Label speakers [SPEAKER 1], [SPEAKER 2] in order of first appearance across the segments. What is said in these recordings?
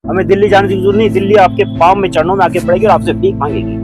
[SPEAKER 1] हमें दिल्ली जाने की जरूरत नहीं, दिल्ली आपके पाँव में चरणों में आके पड़ेगी और आपसे भीख मांगेगी।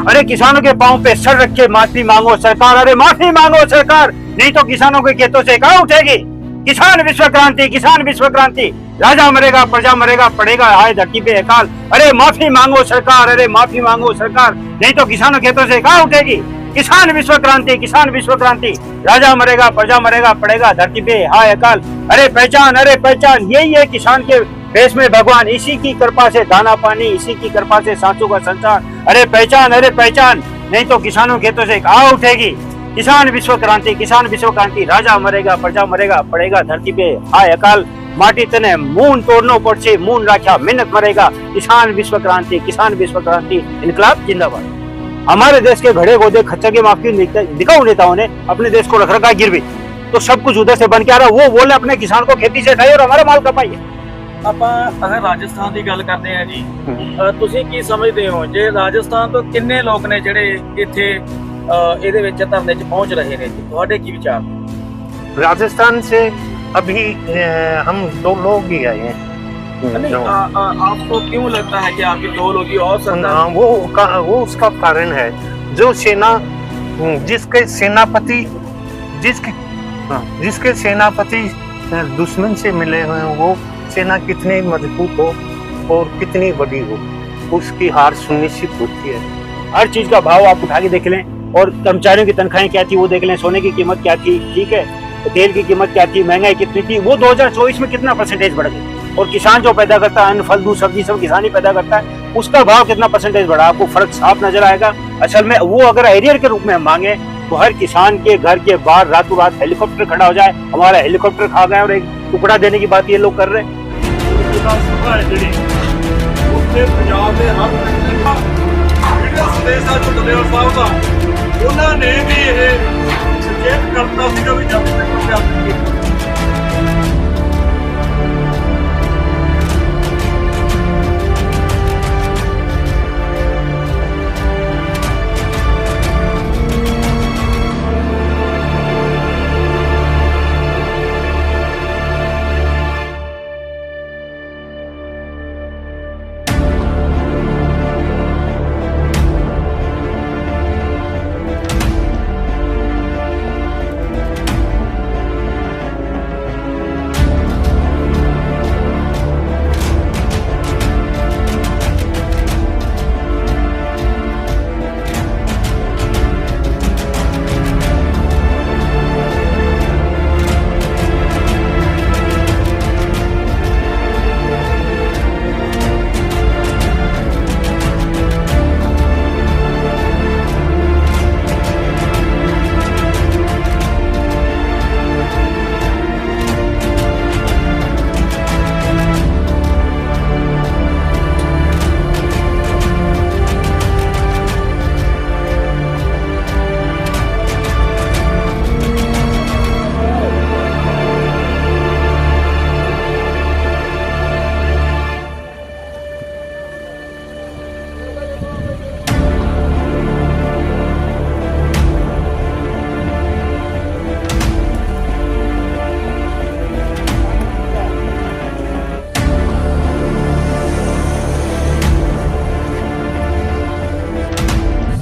[SPEAKER 1] अरे किसानों के पाँव पे सर रख के माफी मांगो सरकार, अरे माफी मांगो सरकार, नहीं तो किसानों के खेतों से कहाँ उठेगी। किसान विश्व क्रांति, किसान विश्व क्रांति, राजा मरेगा प्रजा मरेगा, पड़ेगा हाय धरती पे अकाल। अरे माफी मांगो सरकार, अरे माफी मांगो सरकार, नहीं तो किसानों के खेतों से कहाँ उठेगी। किसान विश्व क्रांति, किसान विश्व क्रांति, राजा मरेगा प्रजा मरेगा, पड़ेगा धरती पे हाय अकाल। अरे पहचान, यही है किसान के देश में भगवान, इसी की कृपा से दाना पानी, इसी की कृपा से सांसों का संसार। अरे पहचान, नहीं तो किसानों के खेतों से कहाँ उठेगी। किसान विश्व क्रांति, किसान विश्व क्रांति, राजा मरेगा प्रजा मरेगा, पड़ेगा धरती पे हाय अकाल। माटी तने मून तोड़नो पड़छे, मून राख्या मिन्नत मरेगा। किसान विश्व क्रांति, किसान विश्व क्रांति, इनकलाब जिंदाबाद। हमारे देश के घड़े गोदे खच्चर के माफी दिखाऊ नेताओं ने अपने देश को रख रखा गिरवी, तो सब कुछ उधर से बन के आ रहा। वो बोले अपने किसान को खेती से हटाइए और हमारा माल कपाइए।
[SPEAKER 2] ਆਪਾਂ ਅਗਰ ਰਾਜਸਥਾਨ ਦੀ ਗੱਲ ਕਰਦੇ ਹਾਂ ਜੀ, ਤੁਸੀਂ ਕੀ ਸਮਝਦੇ ਹੋ ਜੇ ਰਾਜਸਥਾਨ ਤੋਂ ਕਿੰਨੇ ਲੋਕ ਨੇ ਜਿਹੜੇ ਇੱਥੇ ਇਹਦੇ ਵਿੱਚ ਧਰਨੇ 'ਚ ਪਹੁੰਚ ਰਹੇ ਨੇ ਜੀ, ਤੁਹਾਡੇ ਕੀ ਵਿਚਾਰ ਨੇ?
[SPEAKER 3] राजस्थान से अभी हम 2 लोग ही आए हैं।
[SPEAKER 2] आपको क्यों लगता है कि आपके 2 लोग ही और सरकार?
[SPEAKER 3] वो उसका कारण है जो सेना जिसके सेनापति जिसके सेनापति दुश्मन से मिले हुए हैं, वो सेना कितनी मजबूत हो और कितनी बड़ी हो, उसकी हार सुनिश्चित होती है।
[SPEAKER 1] हर चीज का भाव आप उठा के देख लें, और कर्मचारियों की तनख्वाहें क्या थी वो देख लें, सोने की कीमत क्या थी, ठीक है, तेल की कीमत क्या थी, महंगाई कितनी थी, वो 2024 में कितना परसेंटेज बढ़ गई। और किसान जो पैदा करता है अन्न फल दूध सब्जी सब किसान ही पैदा करता है, उसका भाव कितना परसेंटेज बढ़ा, आपको फर्क साफ नजर आएगा। असल में वो अगर एरियर के रूप में हम मांगे तो हर किसान के घर के बाहर रातों रात हेलीकॉप्टर खड़ा हो जाए, हमारा हेलीकॉप्टर खा गया और एक टुकड़ा देने की बात ये लोग कर रहे हैं।
[SPEAKER 4] उन्होंने भी सचेत करता सीगा भी जब तक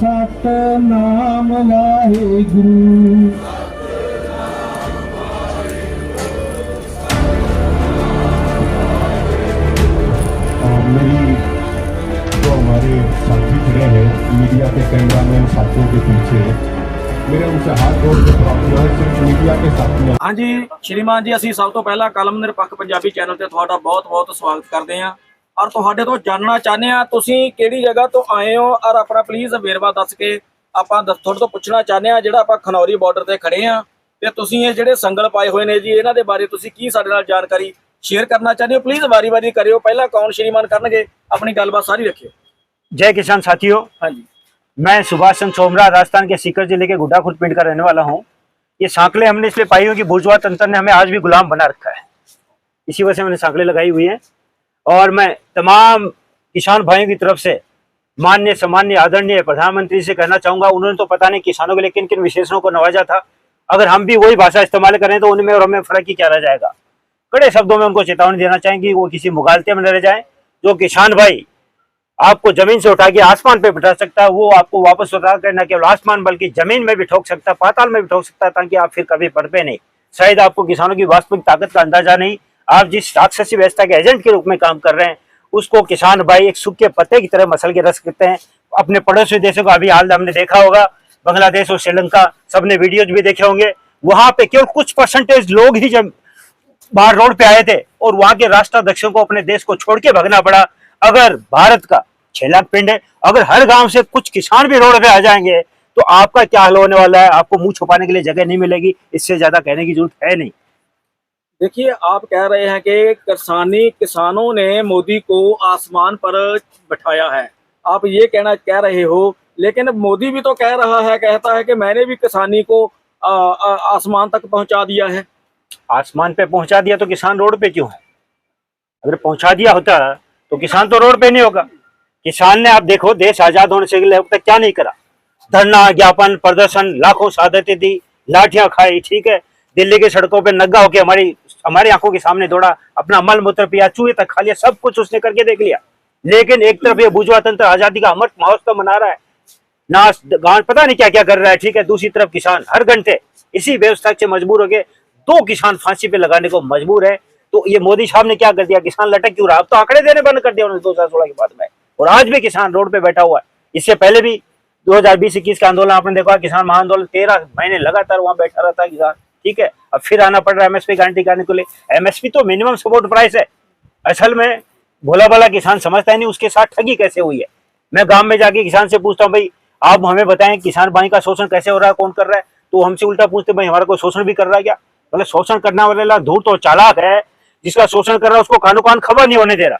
[SPEAKER 5] सतनाम वाहेगुरु। मेरी जो हमारे साथी खड़े हैं मीडिया के कैमरामैन साथियों के पीछे, मेरे उनसे हाथ जोड़ के प्रार्थना है सिर्फ मीडिया के साथी।
[SPEAKER 2] हाँ जी श्रीमान जी, ਅਸੀਂ ਸਭ ਤੋਂ ਪਹਿਲਾਂ ਕਲਮ ਨਿਰਪੱਖ ਪੰਜਾਬੀ ਚੈਨਲ ਤੇ ਤੁਹਾਡਾ ਬਹੁਤ-ਬਹੁਤ ਸਵਾਗਤ ਕਰਦੇ ਹਾਂ ਔਰ ਤੁਹਾਡੇ ਤੋਂ ਜਾਣਨਾ ਚਾਹੁੰਦੇ ਹਾਂ ਤੁਸੀਂ ਕਿਹੜੀ ਜਗ੍ਹਾ ਤੋਂ ਆਏ ਹੋ ਔਰ ਆਪਣਾ ਪਲੀਜ਼ ਵੇਰਵਾ ਦੱਸ ਕੇ ਆਪਾਂ ਤੁਹਾਡੇ ਤੋਂ ਪੁੱਛਣਾ ਚਾਹੁੰਦੇ ਹਾਂ। ਜਿਹੜਾ ਆਪਾਂ ਖਨੌਰੀ ਬਾਰਡਰ ਤੇ ਖੜੇ ਹਾਂ ਤੇ ਤੁਸੀਂ ਇਹ ਜਿਹੜੇ ਸੰਗਲ ਪਾਏ ਹੋਏ ਨੇ ਜੀ, ਇਹਨਾਂ ਦੇ ਬਾਰੇ ਤੁਸੀਂ ਕੀ ਸਾਡੇ ਨਾਲ ਜਾਣਕਾਰੀ शेयर करना चाहते हो? प्लीज वारी करियो, पहला कौन श्रीमान करनगे, अपनी गलबात सारी रखियो।
[SPEAKER 1] जय किसान साथियों,
[SPEAKER 2] हाँ जी,
[SPEAKER 1] मैं सुभाष चंद्र सोमरा राजस्थान के सीकर जिले के गुड्डाखुर्द पिंड का रहने वाला हूँ। ये सांकले हमने इसलिए पाई हो कि बुर्जुआ तंत्र ने हमें आज भी गुलाम बना रखा है, इसी वजह से मैंने सांकले लगाई हुई है। और मैं तमाम किसान भाइयों की तरफ से माननीय सम्माननीय आदरणीय प्रधानमंत्री से कहना चाहूंगा, उन्होंने तो पता नहीं किसानों के लिए किन किन विशेषणों को नवाजा था, अगर हम भी वही भाषा इस्तेमाल करें तो उनमें और हमें फर्क ही क्या रह जाएगा। कड़े शब्दों में उनको चेतावनी देना चाहेंगे कि वो किसी मुगालते में न रह जाए। जो किसान भाई आपको जमीन से उठा के आसमान पे बिठा सकता है, वो आपको वापस उठा कर न केवल आसमान बल्कि जमीन में भी ठोक सकता है, पाताल में भी ठोक सकता है, ताकि आप फिर कभी पड़ते नहीं। शायद आपको किसानों की वास्तविक ताकत का अंदाजा नहीं। आप जिस राक्षसी व्यवस्था के एजेंट के रूप में काम कर रहे हैं, उसको किसान भाई एक सूखे पत्ते की तरह मसल के रख सकते हैं। अपने पड़ोसी देशों का अभी हाल हमने देखा होगा, बांग्लादेश और श्रीलंका, सबने वीडियोज भी देखे होंगे। वहां पे केवल कुछ परसेंटेज लोग ही जब बाहर रोड पे आए थे और वहां के राष्ट्राध्यक्षों को अपने देश को छोड़ के भागना पड़ा। अगर भारत का 6 लाख पिंड है, अगर हर गांव से कुछ किसान भी रोड पे आ जाएंगे तो आपका क्या हाल होने वाला है, आपको मुंह छुपाने के लिए जगह नहीं मिलेगी। इससे ज्यादा कहने की जरूरत है नहीं।
[SPEAKER 2] देखिए, आप कह रहे हैं कि किसानों ने मोदी को आसमान पर बिठाया है, आप ये कह रहे हो, लेकिन मोदी भी तो कह रहा है, कहता है कि मैंने भी किसानी को आसमान तक पहुंचा दिया है।
[SPEAKER 1] आसमान पे पहुंचा दिया तो किसान रोड पे क्यों है? अगर पहुंचा दिया होता तो किसान तो रोड पे नहीं होगा। किसान ने, आप देखो, देश आजाद होने से अब तक क्या नहीं करा। धरना, ज्ञापन, प्रदर्शन, लाखों शहादतें दी, लाठियां खाई, ठीक है। दिल्ली की सड़कों पे नंगा होके हमारी आंखों के सामने दौड़ा, अपना मल मूत्र पिया, चूहे तक खा लिया, सब कुछ उसने करके देख लिया। लेकिन एक तरफ ये बुर्जुआ तंत्र आजादी का अमृत महोत्सव मना रहा है, नाच गान पता नहीं क्या क्या कर रहा है, ठीक है। दूसरी तरफ किसान हर घंटे इसी व्यवस्था से मजबूर हो गए। 2 किसान फांसी पे लगाने को मजबूर है। तो ये मोदी साहब ने क्या कर दिया? किसान लटक क्यों रहा? अब तो आंकड़े देने बंद कर दिया उन्होंने 2016 के बाद में, और आज भी किसान रोड पे बैठा हुआ है। इससे पहले भी 2020-21 का आंदोलन आपने देखा, किसान महाआंदोलन 13 महीने लगातार वहां बैठा रहता किसान, ठीक है। अब फिर आना पड़ रहा है एमएसपी गारंटी करने के लिए। एमएसपी तो मिनिमम सपोर्ट प्राइस है। असल में भोला भाला किसान समझता ही नहीं उसके साथ ठगी कैसे हुई है। मैं गांव में जाके किसान से पूछता हूँ, भाई आप हमें बताएं किसान भाई का शोषण कैसे हो रहा है, कौन कर रहा है? तो हमसे उल्टा पूछते, भाई हमारा कोई शोषण भी कर रहा है क्या? मतलब शोषण करने वाला धूर्त और चालाक है, जिसका शोषण कर रहा है उसको कानो कान खबर नहीं होने दे रहा।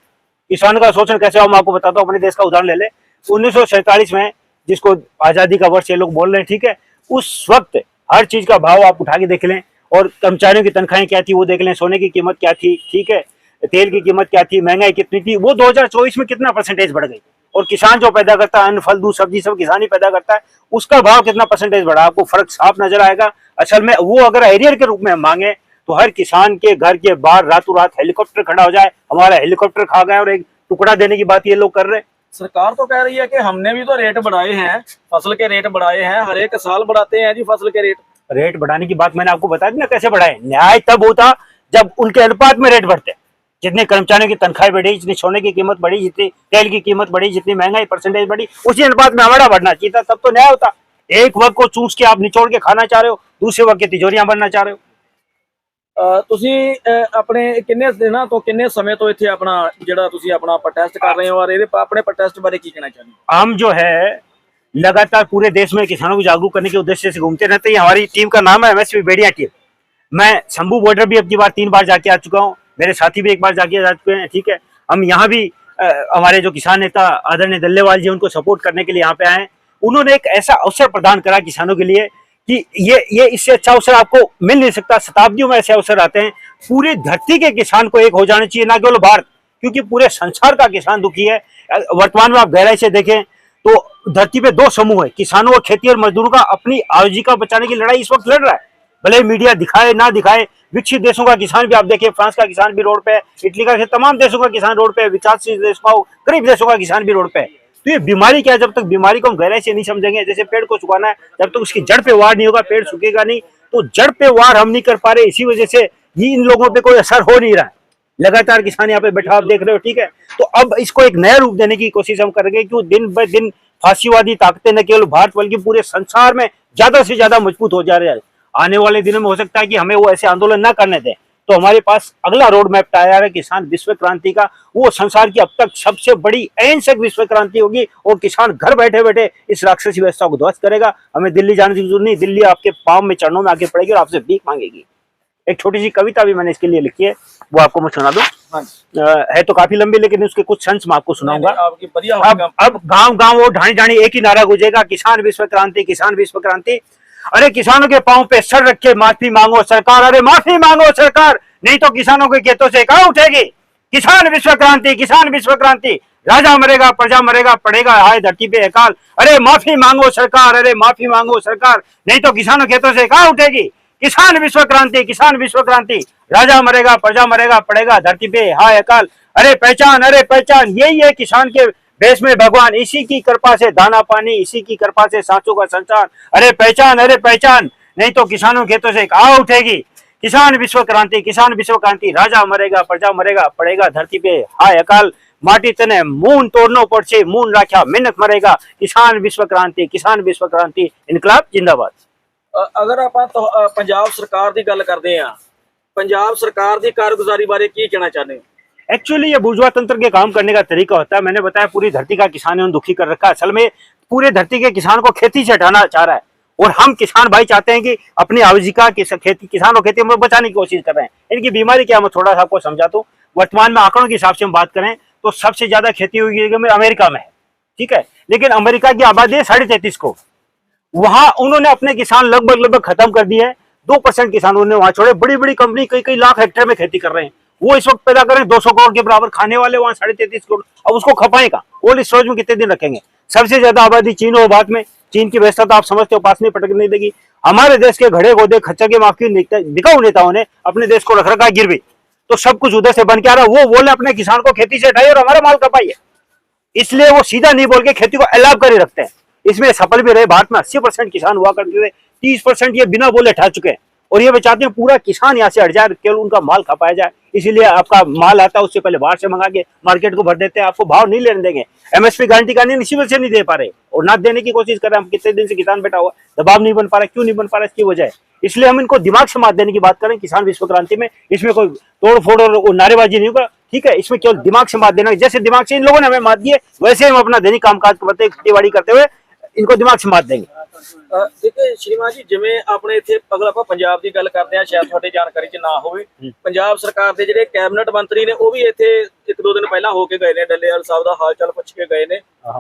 [SPEAKER 1] किसान का शोषण कैसे हो, मैं आपको बताता हूँ। अपने देश का उदाहरण ले ले। 1947 में, जिसको आजादी का वर्ष ये लोग बोल रहे हैं, ठीक है, उस वक्त हर चीज का भाव आप उठा के देख लें, और कर्मचारियों की तनख्वाहें क्या थी वो देख लें, सोने की कीमत क्या थी, ठीक है, तेल की कीमत क्या थी, महंगाई कितनी थी, वो 2024 में कितना परसेंटेज बढ़ गई। और किसान जो पैदा करता है, अन्न, फल, दूध, सब्जी सब किसान ही पैदा करता है, उसका भाव कितना परसेंटेज बढ़ा, आपको फर्क साफ नजर आएगा। असल में वो अगर एरियर के रूप में मांगे तो हर किसान के घर के बाहर रातों रात हेलीकॉप्टर खड़ा हो जाए, हमारा हेलीकॉप्टर खा गया, और एक टुकड़ा देने की बात ये लोग कर रहे हैं।
[SPEAKER 2] सरकार तो कह रही है कि हमने भी तो रेट बढ़ाए हैं, फसल के रेट बढ़ाए हैं, हर एक साल बढ़ाते हैं जी फसल के
[SPEAKER 1] रेट बढ़ाने की बात मैंने आपको बता दी ना, कैसे बढ़ाए। न्याय तब होता जब उनके अनुपात में रेट बढ़ते। जितने कर्मचारियों की तनख्वाह बढ़ी, जितनी सोने की कीमत बढ़ी, जितनी तेल की कीमत बढ़ी, जितनी महंगाई परसेंटेज बढ़ी, उसी अनुपात में हमारा बढ़ना चाहिए था, तब तो न्याय होता। एक वर्ग को चूस के आप निचोड़ के खाना चाह रहे हो, दूसरे वर्ग की तिजोरियां बनना चाह रहे हो।
[SPEAKER 2] ਤੁਸੀਂ ਆਪਣੇ ਕਿੰਨੇ ਦਿਨਾਂ ਤੋਂ ਕਿੰਨੇ ਸਮੇਂ ਤੋਂ ਇੱਥੇ ਆਪਣਾ ਜਿਹੜਾ ਤੁਸੀਂ ਆਪਣਾ ਪ੍ਰੋਟੈਸਟ ਕਰ ਰਹੇ ਹੋ, ਔਰ ਇਹਦੇ ਆਪਣੇ ਪ੍ਰੋਟੈਸਟ ਬਾਰੇ ਕੀ ਕਹਿਣਾ ਚਾਹੁੰਦੇ हो?
[SPEAKER 1] हम जो है लगातार पूरे देश में किसानों को जागरूक करने के उद्देश्य से घूमते रहते हैं। हमारी टीम का नाम है एमएसपी बेड़िया टीम। मैं शंभू बॉर्डर भी अब की बार 3 बार जाके आ चुका हूँ, मेरे साथी भी 1 बार जाके आ चुके हैं, ठीक है। हम यहाँ भी हमारे जो किसान नेता आदरणीय दल्लेवाल जी, उनको सपोर्ट करने के लिए यहाँ पे आए हैं। उन्होंने एक ऐसा अवसर प्रदान करा किसानों के लिए कि ये इससे अच्छा अवसर आपको मिल नहीं सकता। शताब्दियों में ऐसे अवसर आते हैं। पूरी धरती के किसान को एक हो जाना चाहिए, ना केवल भारत, क्योंकि पूरे संसार का किसान दुखी है। वर्तमान में आप गहराई से देखें तो धरती पे 2 समूह है, किसानों और खेती और मजदूरों का। अपनी आजीविका बचाने की लड़ाई इस वक्त लड़ रहा है, भले मीडिया दिखाए ना दिखाए। विकसित देशों का किसान भी आप देखिए, फ्रांस का किसान भी रोड पे है, इटली का, तमाम देशों का किसान रोड पे है, विकासशील देशों का, गरीब देशों का किसान भी रोड पे है। तो ये बीमारी क्या है? जब तक बीमारी को हम गहराई से नहीं समझेंगे, जैसे पेड़ को सुखाना है, जब तक उसकी जड़ पे वार नहीं होगा पेड़ सूखेगा नहीं। तो जड़ पे वार हम नहीं कर पा रहे, इसी वजह से ये इन लोगों पे कोई असर हो नहीं रहा है। लगातार किसान यहाँ पे बैठा आप देख रहे हो, ठीक है। तो अब इसको एक नया रूप देने की कोशिश हम करेंगे, क्यों दिन ब दिन फांसीवादी ताकतें न केवल भारत बल्कि पूरे संसार में ज्यादा से ज्यादा मजबूत हो जा रहे हैं। आने वाले दिनों में हो सकता है कि हमें वो ऐसे आंदोलन न करने दें। तो हमारे पास अगला रोड मैप तैयार है किसान विश्व क्रांति का। वो संसार की अब तक सबसे बड़ी अहिंसक विश्व क्रांति होगी, और किसान घर बैठे बैठे इस राक्षसी व्यवस्था को ध्वस्त करेगा। हमें दिल्ली जाने की जरूरत नहीं, दिल्ली आपके पांव में चरणों में आके पड़ेगी और आपसे भीख मांगेगी। एक छोटी सी कविता भी मैंने इसके लिए लिखी है, वो आपको मैं सुना दूं। है तो काफी लंबी, लेकिन उसके कुछ संस मैं आपको सुनाऊंगा।
[SPEAKER 2] आपकी बढ़िया
[SPEAKER 1] अब गांव गांव वो ढाणी ढाणी एक ही नारा गुजेगा, किसान विश्व क्रांति, किसान विश्व क्रांति। अरे किसानों के पांव पे सर रख के माफी मांगो सरकार, अरे माफी मांगो सरकार, नहीं तो किसानों के खेतों से कहाँ उठेगी। किसान विश्व क्रांति, किसान विश्व क्रांति। राजा मरेगा प्रजा मरेगा, पड़ेगा हाय धरती पे अकाल। अरे माफी मांगो सरकार, अरे माफी मांगो सरकार, नहीं तो किसानों के खेतों से कहाँ उठेगी। किसान विश्व क्रांति, किसान विश्व क्रांति। राजा मरेगा प्रजा मरेगा पड़ेगा धरती पे हाय अकाल। अरे पहचान, यही है किसान के देश में भगवान, इसी की कृपा से दाना पानी, इसी की कृपा से सांसों का संसार। अरे पहचान, नहीं तो किसानों खेतों से एक आग उठेगी। किसान विश्व क्रांति, राजा मरेगा प्रजा मरेगा पड़ेगा धरती पे हाय अकाल। माटी तने मून तोड़नो पड़छे, मून राख्या मिन्नत मरेगा। किसान विश्व क्रांति, इनकलाब जिंदाबाद।
[SPEAKER 2] अगर ਆਪਾਂ ਪੰਜਾਬ ਸਰਕਾਰ ਦੀ ਗੱਲ ਕਰਦੇ ਆ, ਪੰਜਾਬ ਸਰਕਾਰ ਦੀ ਕਾਰਗੁਜ਼ਾਰੀ ਬਾਰੇ ਕੀ ਕਹਿਣਾ ਚਾਹੁੰਦੇ ਹੋ?
[SPEAKER 1] एक्चुअली ये बुर्जुआ तंत्र के काम करने का तरीका होता है। मैंने बताया पूरी धरती का किसानों ने दुखी कर रखा है। असल में पूरे धरती के किसान को खेती से हटाना चाह रहा है, और हम किसान भाई चाहते हैं कि अपनी आजीविका की खेती, किसान को खेती में बचाने की कोशिश कर रहे हैं। इनकी बीमारी क्या, मैं थोड़ा सा आपको समझाता हूँ। वर्तमान में आंकड़ों के हिसाब से हम बात करें तो सबसे ज्यादा खेती हुई अमेरिका में है, ठीक है, लेकिन अमेरिका की आबादी है 33.5 करोड़। वहां उन्होंने अपने किसान लगभग खत्म कर दिए हैं। 2% किसानों ने वहां छोड़े। बड़ी बड़ी कंपनी कई लाख हेक्टेयर में खेती कर रहे हैं। वो इस वक्त पैदा करें 200 करोड़ के बराबर, खाने वाले वहां 33.5 करोड़। अब उसको खपाएगा कोल्ड स्टोरेज में कितने दिन रखेंगे? सबसे ज्यादा आबादी चीन और भारत में। चीन की व्यवस्था तो आप समझते हो, पास नहीं पटक नहीं देगी। हमारे देश के घड़े गोदे खच्चर के माफ की दिखाऊ नेताओं ने अपने देश को रख रखा गिरवी, तो सब कुछ उधर से बन के आ रहा। वो बोले अपने किसान को खेती से हटाइए और हमारा माल कपाइए, इसलिए वो सीधा नहीं बोल के खेती को अलाव कर रखते हैं। इसमें सफल भी रहे। भारत में 80% किसान हुआ करते थे, 30% ये बिना बोले ठा चुके हैं, और ये चाहते हैं पूरा किसान यहाँ से हट जाए, केवल उनका माल खपाया जाए। इसीलिए आपका माल आता है उससे पहले बाहर से मंगा के मार्केट को भर देते हैं, आपको भाव नहीं लेने देंगे। एमएसपी गारंटी का नहीं, इसी वजह से नहीं दे पा रहे और ना देने की कोशिश कर रहे हैं। हम कितने दिन से किसान बैठा हुआ, दबाव नहीं बन पा रहा। क्यों नहीं बन पा रहा? इसकी वजह है। इसलिए हम इनको दिमाग से मात देने की बात करें। किसान विश्व क्रांति में इसमें कोई तोड़ फोड़ और नारेबाजी नहीं होगा, ठीक है। इसमें केवल दिमाग से मात देना। जैसे दिमाग से इन लोगों ने हमें मात दी है, वैसे हम अपना दैनिक कामकाज करते खेती करते हुए इनको दिमाग से मात देंगे।
[SPEAKER 2] देखिए श्रीमान जी, ਜਿਵੇਂ ਆਪਣੇ ਇੱਥੇ ਅਗਰ ਆਪਾਂ ਪੰਜਾਬ ਦੀ ਗੱਲ ਕਰਦੇ ਆ, ਸ਼ਾਇਦ ਤੁਹਾਡੇ ਜਾਣਕਾਰੀ 'ਚ ਨਾ ਹੋਵੇ, ਪੰਜਾਬ ਸਰਕਾਰ ਦੇ ਜਿਹੜੇ ਕੈਬਨਿਟ ਮੰਤਰੀ ਨੇ ਉਹ ਵੀ ਇੱਥੇ 1-2 ਦਿਨ ਪਹਿਲਾਂ ਹੋ ਕੇ ਗਏ ਨੇ, ਡੱਲੇਵਾਲ ਸਾਹਿਬ ਦਾ ਹਾਲ ਚਾਲ ਪੁੱਛ ਕੇ ਗਏ ਨੇ।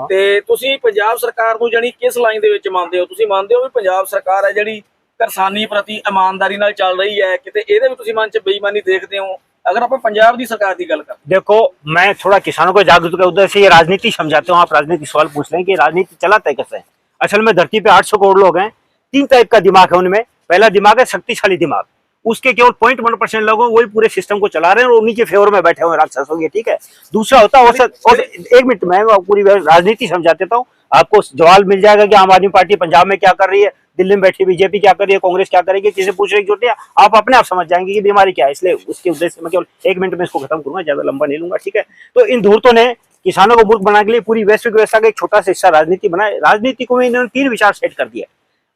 [SPEAKER 2] ਤੇ ਤੁਸੀਂ ਪੰਜਾਬ ਸਰਕਾਰ ਨੂੰ ਜਾਨੀ ਕਿਸ ਲਾਈਨ ਦੇ ਵਿੱਚ ਮੰਨਦੇ ਹੋ? ਤੁਸੀਂ ਮੰਨਦੇ ਹੋ ਵੀ ਪੰਜਾਬ ਸਰਕਾਰ ਹੈ ਜਿਹੜੀ ਕਿਸਾਨੀ ਪ੍ਰਤੀ ਇਮਾਨਦਾਰੀ ਨਾਲ ਚੱਲ ਰਹੀ ਹੈ, ਕਿਤੇ ਇਹਦੇ ਵੀ ਤੁਸੀਂ ਮਨ 'ਚ ਬੇਈਮਾਨੀ ਦੇਖਦੇ हो? अगर आप पंजाब की सरकार की गल कर,
[SPEAKER 1] देखो मैं थोड़ा किसानों को जागरूक कर उधर से ये राजनीति समझाते हूँ। आप राजनीति सवाल पूछ रहे हैं कि राजनीति चलाता है कैसे। असल में धरती पे 800 करोड़ लोग हैं। 3 टाइप का दिमाग है उनमें। पहला दिमाग है शक्तिशाली दिमाग, उसके केवल 0.1% लोग वही पूरे सिस्टम को चला रहे हैं और उन्हीं के फेवर में बैठे हुए राक्षसों के, ठीक है। दूसरा होता है और 1 मिनट में पूरी राजनीति समझा देता हूँ, आपको जवाब मिल जाएगा कि आम आदमी पार्टी पंजाब में क्या कर रही है, दिल्ली में बैठी बीजेपी क्या कर रही है, कांग्रेस क्या करेगी, किसी पूछने की जरूरत है। आप अपने आप समझ जाएंगे कि बीमारी क्या है। इसलिए उसके उद्देश्य से मैं केवल 1 मिनट में इसको खत्म करूंगा, ज्यादा लंबा नहीं लूंगा, ठीक है। तो इन धूर्तों ने किसानों को मूर्ख बनाने के लिए पूरी वैश्विक व्यवस्था का एक छोटा सा हिस्सा राजनीति बनाए। राजनीति को इन्होंने 3 विचार सेट कर दिया,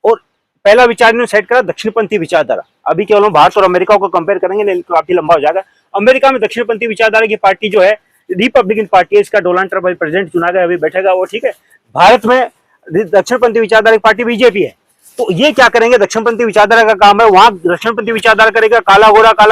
[SPEAKER 1] और पहला विचार इन्होंने सेट करा दक्षिणपंथी विचारधारा। अभी केवल हम भारत और अमेरिका को कंपेयर करेंगे नहीं तो काफी लंबा हो जाएगा। अमेरिका में दक्षिणपंथी विचारधारा की पार्टी जो है रिपब्लिकन पार्टी है, इसका डोनाल्ड ट्रंप प्रेसिडेंट चुना गया, अभी बैठेगा वो, ठीक है। भारत में दक्षिणपंथी विचारधारा की पार्टी बीजेपी है। तो ये क्या करेंगे, दक्षिणपंथी विचारधारा का काम है, वहां दक्षिणपंथी विचारधारा करेगा काला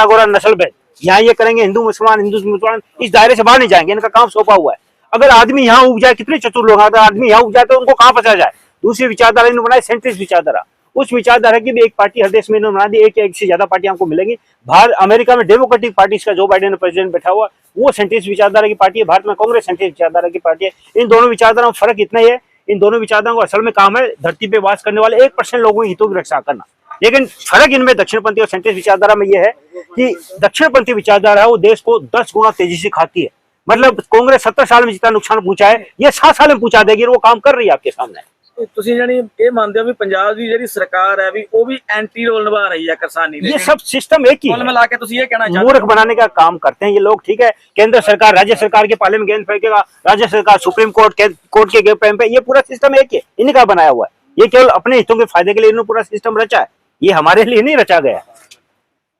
[SPEAKER 1] गोरा नस्ल भेद। यहाँ ये करेंगे हिंदू मुसलमान, इस दायरे से बाहर नहीं जाएंगे, इनका काम सौंपा हुआ है। अगर आदमी यहाँ उग जाए, कितने चतुर लोग, अगर आदमी यहाँ उग जाए तो उनको कहाँ फंसा जाए। दूसरी विचारधारा इन्होंने बनाई सेंट्रिस्ट विचारधारा। उस विचारधारा की भी एक पार्टी हर देश में इन्होंने बना दी, एक से ज्यादा पार्टी आपको मिलेंगी। भारत अमेरिका में डेमोक्रेटिक पार्टी का जो बाइडेन प्रेसिडेंट बैठा हुआ वो सेंट्रिस्ट विचारधारा की पार्टी है। भारत में कांग्रेस सेंट्रिस्ट विचारधारा की पार्टी है। इन दोनों विचारधारा में फर्क इतना ही है, इन दोनों विचारधाराओं को असल में काम है धरती पे वास करने वाले 1% लोगों के हितों की रक्षा करना। लेकिन फर्क इनमें दक्षिणपंथी और सेंट्रिस्ट विचारधारा में यह है कि दक्षिणपंथी विचारधारा है वो देश को 10 गुना तेजी से खाती है। मतलब कांग्रेस 70 साल में जितना नुकसान पहुंचा है ये 7 साल में पहुंचा देगी, और वो काम कर रही है आपके सामने।
[SPEAKER 2] ਤੁਸੀਂ ਜਾਨੀ ਇਹ ਮੰਨਦੇ ਹੋ ਵੀ ਪੰਜਾਬ ਦੀ ਜਿਹੜੀ ਸਰਕਾਰ ਹੈ ਵੀ ਉਹ ਵੀ ਐਂਟੀ ਰੋਲ ਨਿਭਾ ਰਹੀ ਹੈ ਕਿਸਾਨੀ ਦੇ?
[SPEAKER 1] ये सब सिस्टम एक ही
[SPEAKER 2] कुल
[SPEAKER 1] है।
[SPEAKER 2] मिला के ਤੁਸੀਂ ਇਹ ਕਹਿਣਾ ਚਾਹੁੰਦੇ
[SPEAKER 1] मूर्ख बनाने का काम करते हैं ये लोग, ठीक है। केंद्र सरकार राज्य सरकार के पाले में गेंद फेंकेगा, राज्य सरकार सुप्रीम कोर्ट के गेम पे, ये पूरा सिस्टम एक ही है, इन्हीं का बनाया हुआ है। ये केवल अपने हितों के फायदे के लिए इन्होंने पूरा सिस्टम रचा है, ये हमारे लिए नहीं रचा गया है।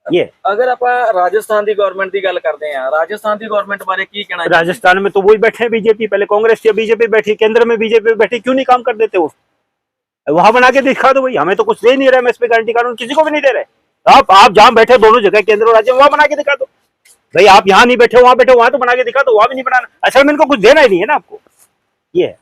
[SPEAKER 1] ये
[SPEAKER 2] अगर आप राजस्थान की गवर्नमेंट की गल करते हैं, राजस्थान की गवर्नमेंट बारे की कहना है?
[SPEAKER 1] राजस्थान में तो वही बैठे हैं बीजेपी, पहले कांग्रेस थी बीजेपी बैठी, केंद्र में बीजेपी बैठी, क्यों नहीं काम कर देते वो? वहां बना के दिखा दो भाई, हमें तो कुछ दे नहीं रहा एमएसपी गारंटी कानून, किसी को भी नहीं दे रहे। आप जहां बैठे दोनों जगह केंद्र और राज्य, वहां बना के दिखा दो भाई। आप यहाँ नहीं बैठे वहां बैठे, वहां तो बना के दिखा दो, वहां भी नहीं बनाना। असल में इनको कुछ देना ही नहीं है ना आपको, ये है।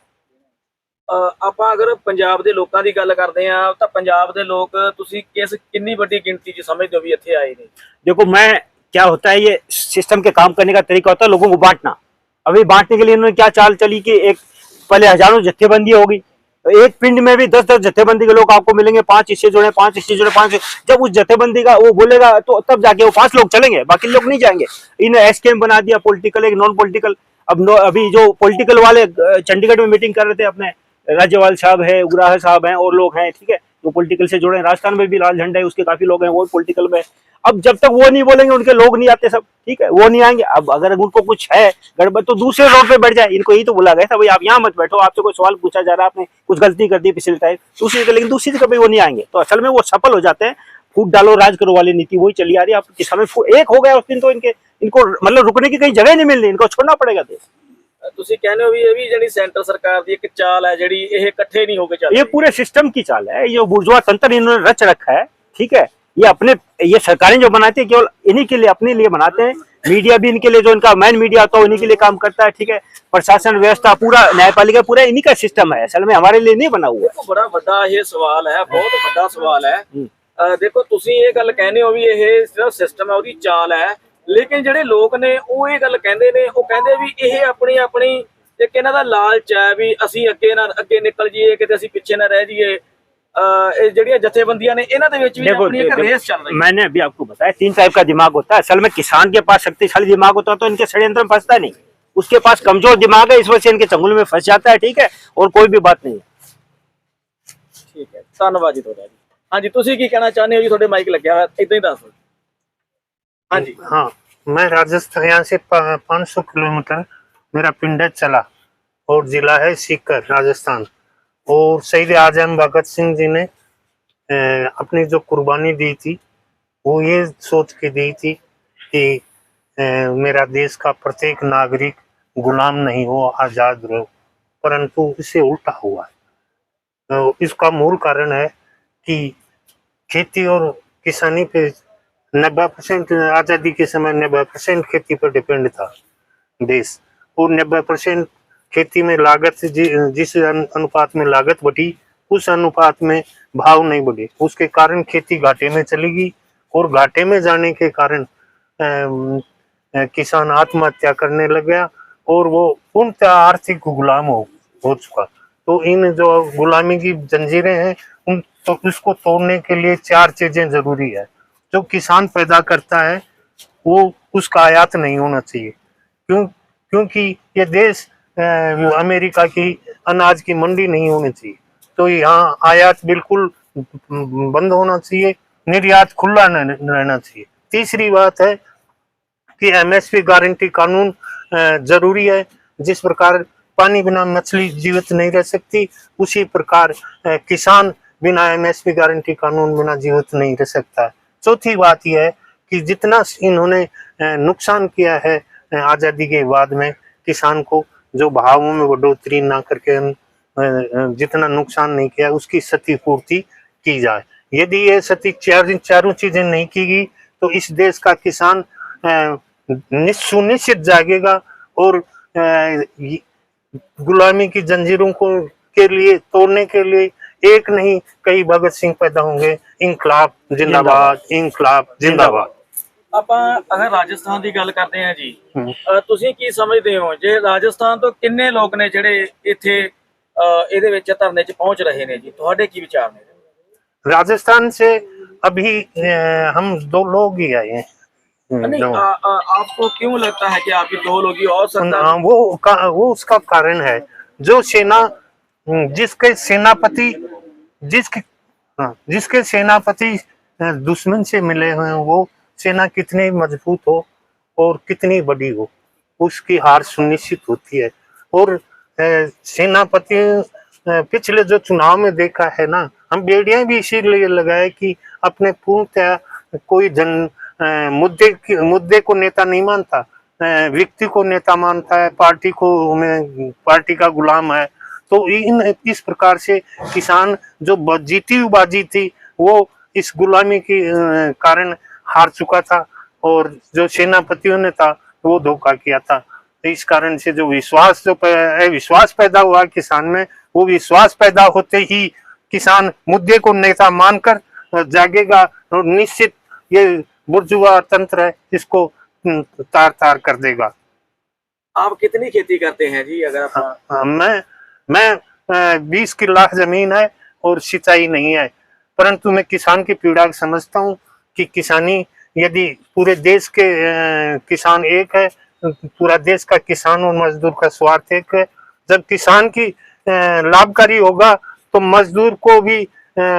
[SPEAKER 2] ਆਪਾਂ अगर पंजाब के लोगों की गल करते हैं तो पंजाब के लोग तुसी कितनी बड़ी गिनती च समझते हो भी इत्थे आए ने?
[SPEAKER 1] देखो मैं क्या होता है, ये सिस्टम के काम करने का तरीका होता है लोगों को बांटना। अभी बांटने के लिए इन्होंने क्या चाल चली कि एक पहले हजारों जत्थेबंदी होगी, एक पिंड में भी 10-10 जत्थेबंदी के लोग आपको मिलेंगे, 5 हिस्से जोड़े, 5 हिस्से जोड़े, 5। जब उस जत्थेबंदी का वो बोलेगा तो तब जाके वो 5 लोग चलेंगे, बाकी लोग नहीं जाएंगे। इन एसकेएम बना दिया, पॉलिटिकल एक नॉन पॉलिटिकल। अब अभी जो पॉलिटिकल वाले चंडीगढ़ में मीटिंग कर रहे थे, अपने राज्यपाल साहब है, उग्राह साहब हैं और लोग हैं, ठीक है, जो पॉलिटिकल से जुड़े हैं। राजस्थान में भी लाल झंडा है, उसके काफी लोग हैं, वो पॉलिटिकल में। अब जब तक वो नहीं बोलेंगे, उनके लोग नहीं आते सब, ठीक है, वो नहीं आएंगे। अब अगर उनको कुछ है गड़बड़ तो दूसरे रोड पे बैठ जाए। इनको यही तो बोला गया था, भाई आप यहाँ मत बैठो, आपसे कोई सवाल पूछा जा रहा है, आपने कुछ गलती कर दी पिछले टाइम, दूसरी जगह, लेकिन दूसरी जगह पे वो नहीं आएंगे। तो असल में वो सफल हो जाते हैं। फूट डालो राज करो वाली नीति वही चली आ रही है। आप किसानों एक हो गया उस दिन तो इनको मतलब रुकने की कहीं जगह नहीं मिल रही, इनको छोड़ना पड़ेगा देश।
[SPEAKER 2] ਤੁਸੀਂ ਕਹਿੰਦੇ ਹੋ ਵੀ ਇਹ ਵੀ ਜਿਹੜੀ ਸੈਂਟਰ ਸਰਕਾਰ ਦੀ ਇੱਕ ਚਾਲ ਹੈ ਜਿਹੜੀ ਇਹ ਇਕੱਠੇ नहीं होके चल
[SPEAKER 1] ये पूरे सिस्टम की चाल है, ये बुर्जुआ तंत्र इन्होंने रच रखा है, ठीक है। ये अपने ये सरकारें जो बनाते हैं केवल इन्हीं के लिए, अपने लिए बनाते हैं। मीडिया भी इनके लिए, जो इनका मेन मीडिया होता है इन्हीं के लिए काम करता है, ठीक है। प्रशासन व्यवस्था पूरा, न्यायपालिका पूरा इन्हीं का सिस्टम है, असल में हमारे लिए नहीं बना हुआ है।
[SPEAKER 2] देखो बड़ा ਵੱਡਾ ਇਹ ਸਵਾਲ ਹੈ, ਬਹੁਤ ਵੱਡਾ ਸਵਾਲ ਹੈ। ਦੇਖੋ ਤੁਸੀਂ ਇਹ ਗੱਲ ਕਹਿੰਦੇ ਹੋ ਵੀ ਇਹ ਜਿਹੜਾ ਸਿਸਟਮ ਹੈ ਉਹਦੀ ਚਾਲ ਹੈ, ਲੇਕਿਨ ਜਿਹੜੇ ਲੋਕ ਨੇ ਉਹ ਇਹ ਗੱਲ ਕਹਿੰਦੇ ਨੇ, ਉਹ ਕਹਿੰਦੇ ਵੀ ਇਹ ਆਪਣੀ ਇੱਕ ਇਹਨਾਂ ਦਾ ਲਾਲਚ ਹੈ ਵੀ ਅਸੀਂ ਅੱਗੇ ਨਿਕਲ ਜਾਈਏ, ਕਿਤੇ ਅਸੀਂ ਪਿੱਛੇ ਨਾ ਰਹਿ ਜਾਈਏ। ਇਹ ਜਿਹੜੀਆਂ ਜਥੇਬੰਦੀਆਂ ने ਇਹਨਾਂ ਦੇ ਵਿੱਚ ਵੀ अपनी एक रेस चल रही है।
[SPEAKER 1] मैंने अभी आपको बताया 3 टाइप का दिमाग होता है। असल में किसान के पास शक्तिशाली दिमाग होता है तो इनके षड्यंत्र में फंसता नहीं, उसके पास कमजोर दिमाग है, इस वजह से इनके चंगुल में फंस जाता है, ठीक है, और कोई भी बात नहीं है।
[SPEAKER 2] ठीक है, धन्यवाद जी ਤੁਹਾਡਾ जी। हाँ जी, ਤੁਸੀਂ ਕੀ ਕਹਿਣਾ ਚਾਹੁੰਦੇ ਹੋ ਜੀ? ਤੁਹਾਡੇ ਮਾਈਕ ਲੱਗਿਆ ਹੋਇਆ, ਇਦਾਂ ਹੀ ਦੱਸ ਦਿਓ। हाँ जी।
[SPEAKER 3] हाँ, मैं राजस्थान यहाँ से 500 किलोमीटर मेरा पिंड है चला, और जिला है सीकर राजस्थान। और शहीद आजम भगत सिंह जी ने अपनी जो कुर्बानी दी थी वो ये सोच के दी थी कि मेरा देश का प्रत्येक नागरिक गुलाम नहीं हो, आज़ाद रहो, परंतु इसे उल्टा हुआ है। तो इसका मूल कारण है कि खेती और किसानी पे 90% आज़ादी के समय 90% खेती पर डिपेंड था देश, और 90% खेती में लागत जिस अनुपात में लागत बढ़ी उस अनुपात में भाव नहीं बढ़े, उसके कारण खेती घाटे में चली गई। और घाटे में जाने के कारण किसान आत्महत्या करने लग गया और वो पूर्णतः आर्थिक गुलाम हो चुका। तो इन जो गुलामी की जंजीरें हैं उन तो इसको तोड़ने के लिए 4 चीजें जरूरी है। जो किसान पैदा करता है वो उसका आयात नहीं होना चाहिए, क्योंकि ये देश अमेरिका की अनाज की मंडी नहीं होनी चाहिए, तो यहाँ आयात बिल्कुल बंद होना चाहिए, निर्यात खुला रहना चाहिए। तीसरी बात है कि एमएसपी गारंटी कानून जरूरी है। जिस प्रकार पानी बिना मछली जीवित नहीं रह सकती, उसी प्रकार किसान बिना एमएसपी गारंटी कानून बिना जीवित नहीं रह सकता है। चौथी बात यह है कि जितना इन्होंने नुकसान किया है आज़ादी के बाद में किसान को, जो भावों में बढ़ोतरी ना करके जितना नुकसान नहीं किया उसकी क्षतिपूर्ति की जाए। यदि ये चारों चीजें नहीं की गई तो इस देश का किसान सुनिश्चित जागेगा और गुलामी की जंजीरों को के लिए तोड़ने के लिए एक नहीं कई भगत सिंह पैदा होंगे। इनकलाब जिंदाबाद, इनकलाब जिंदाबाद।
[SPEAKER 2] ਆਪਾਂ ਅਗਰ ਰਾਜਸਥਾਨ ਦੀ ਗੱਲ ਕਰਦੇ ਹਾਂ ਜੀ, ਤੁਸੀਂ ਕੀ ਸਮਝਦੇ ਹੋ ਜੇ ਰਾਜਸਥਾਨ ਤੋਂ ਕਿੰਨੇ ਲੋਕ ਨੇ ਜਿਹੜੇ ਇੱਥੇ ਇਹਦੇ ਵਿੱਚ ਧਰਨੇ 'ਚ ਪਹੁੰਚ ਰਹੇ ਨੇ ਜੀ? ਤੁਹਾਡੇ ਕੀ ਵਿਚਾਰ ਨੇ?
[SPEAKER 3] राजस्थान से अभी हम 2 लोग ही आए हैं।
[SPEAKER 2] नहीं, आपको क्यों लगता है कि आपकी 2 लोग ही और सकता है?
[SPEAKER 3] वो उसका कारण है जो सेना जिसके सेनापति दुश्मन से मिले हुए हैं, वो सेना कितनी मजबूत हो और कितनी बड़ी हो उसकी हार सुनिश्चित होती है। और सेनापति पिछले जो चुनाव में देखा है ना, हम बेड़ियां भी इसीलिए लगाए कि अपने पूर्णतः कोई मुद्दे को नेता नहीं मानता, व्यक्ति को नेता मानता है, पार्टी का गुलाम है। तो इस प्रकार से किसान जो जीती हुई बाजी थी वो इस गुलामी के कारण हार चुका था, और जो सेनापतियों ने था वो धोखा किया था। तो इस कारण से जो विश्वास पैदा हुआ किसान में, वो विश्वास पैदा होते ही किसान मुद्दे को नेता मानकर जागेगा और निश्चित ये बुर्जुआ तंत्र है इसको तार कर देगा।
[SPEAKER 2] आप कितनी खेती करते हैं जी? अगर आप
[SPEAKER 3] मैं 20 किला जमीन है और सिंचाई नहीं है, परंतु मैं किसान की पीड़ा समझता हूँ कि किसानी यदि पूरे देश के किसान एक है, पूरा देश का किसान और मजदूर का स्वार्थ एक है। जब किसान की लाभकारी होगा तो मजदूर को भी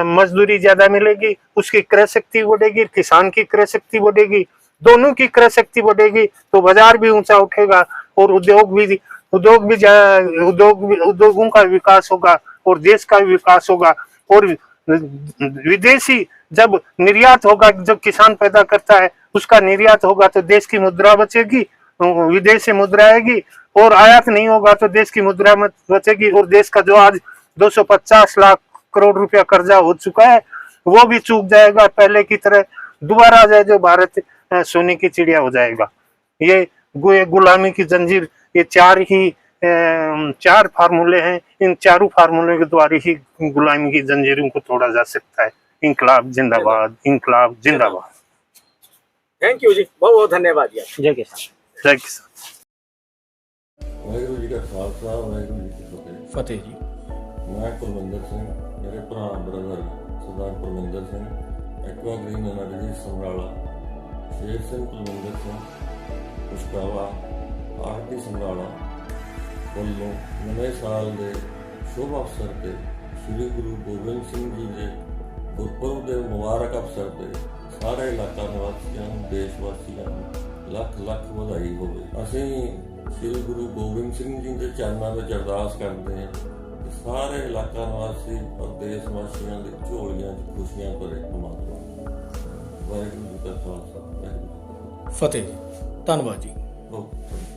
[SPEAKER 3] मजदूरी ज्यादा मिलेगी, उसकी क्रय शक्ति बढ़ेगी, किसान की क्रय शक्ति बढ़ेगी, दोनों की क्रय शक्ति बढ़ेगी तो बाजार भी ऊंचा उठेगा और उद्योगों का विकास होगा और देश का भी विकास होगा। और विदेशी जब निर्यात होगा, जब किसान पैदा करता है उसका निर्यात होगा तो देश की मुद्रा बचेगी, विदेश से मुद्रा आएगी, और आयात नहीं होगा तो देश की मुद्रा बचेगी। और देश का जो आज 250 लाख करोड़ रुपया कर्जा हो चुका है वो भी चूक जाएगा, पहले की तरह दोबारा आ जाए जो भारत सोने की चिड़िया हो जाएगा। ये गुलामी की जंजीर, ये चार फार्मूले हैं, इन चारों फार्मूले के द्वारा ही गुलामी की जंजीरों को तोड़ा जा सकता है। इंकलाब जिंदाबाद, इंकलाब जिंदाबाद।
[SPEAKER 2] थैंक यू जी, बहुत बहुत धन्यवाद जी।
[SPEAKER 1] जय किसान।
[SPEAKER 3] जय किसान।
[SPEAKER 6] ਵਾਹਿਗੁਰੂ ਜੀ ਦਾ ਖਾਲਸਾ ਵਾਹਿਗੁਰੂ ਜੀ ਕੀ ਫਤਿਹ।
[SPEAKER 2] ਫਤਿਹ ਜੀ।
[SPEAKER 6] ਮੈਂ ਕੁਲਵਿੰਦਰ ਸਿੰਘ, ਮੇਰੇ ਭਰਾ ਬ੍ਰਦਰ ਸਰਦਾਰ Kulwinder Singh, aqua green energy Samrala, Sher Singh Kulwinder Singh ਪੁਸ਼ਕਾਵਾ, ਆਰਤੀ ਸਮਰਾਲਾ ਵੱਲੋਂ ਨਵੇਂ ਸਾਲ ਦੇ ਸ਼ੁਭ ਅਵਸਰ ਤੇ ਸ੍ਰੀ ਗੁਰੂ ਗੋਬਿੰਦ ਸਿੰਘ ਜੀ ਦੇ ਗੁਰਪੁਰਬ ਦੇ ਮੁਬਾਰਕ ਅਵਸਰ ਤੇ ਸਾਰੇ ਇਲਾਕਾ ਨਿਵਾਸੀਆਂ ਨੂੰ, ਦੇਸ਼ ਵਾਸੀਆਂ ਨੂੰ ਲੱਖ ਲੱਖ ਵਧਾਈ ਹੋਵੇ। ਅਸੀਂ ਸ੍ਰੀ ਗੁਰੂ ਗੋਬਿੰਦ ਸਿੰਘ ਜੀ ਦੇ ਚਰਨਾਂ ਵਿੱਚ ਅਰਦਾਸ ਕਰਦੇ ਹਾਂ ਕਿ ਸਾਰੇ ਇਲਾਕਾ ਨਿਵਾਸੀ ਔਰ ਦੇਸ਼ ਵਾਸੀਆਂ ਦੀ ਝੋਲੀਆਂ 'ਚ ਖੁਸ਼ੀਆਂ ਭਰੇ ਪਰਮਾਤਮਾ। ਵਾਹਿਗੁਰੂ ਜੀ ਕਾ ਖਾਲਸਾ ਵਾਹਿਗੁਰੂ ਜੀ ਕੀ
[SPEAKER 2] ਫਤਿਹ ਜੀ, ਧੰਨਵਾਦ ਜੀ।
[SPEAKER 6] ਫਤਿਹ।